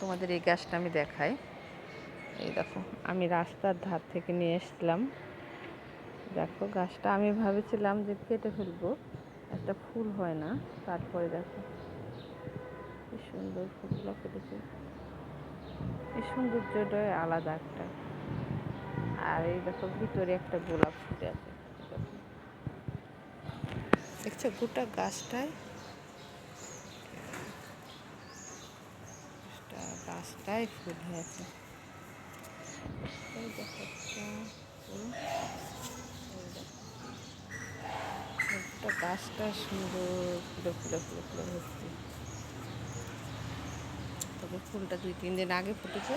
তোমাদের এই গাছটা আমি দেখাই। এই দেখো, আমি রাস্তার ধার থেকে নিয়ে এসলাম। দেখো গাছটা আমি ভাবেছিলাম যে কেটে ফেলবো, একটা ফুল হয় না। তারপরে দেখো কি সুন্দর ফুলগুলো ফুটেছে। এই সৌন্দর্যটাই আলাদা একটা। আর এই দেখো ভিতরে একটা গোলাপ ফুটে আছে। দেখো, দেখছো গোটা গাছটায়, গাছটায় ফুল হয়েছে। এই দেখো একটা ফুল, এই দেখো গোটা গাছটা সুন্দর ফুলে ফুলে ফুলে ফুলে ভর্তি। তবে ফুলটা 2-3 দিন আগে ফুটেছে,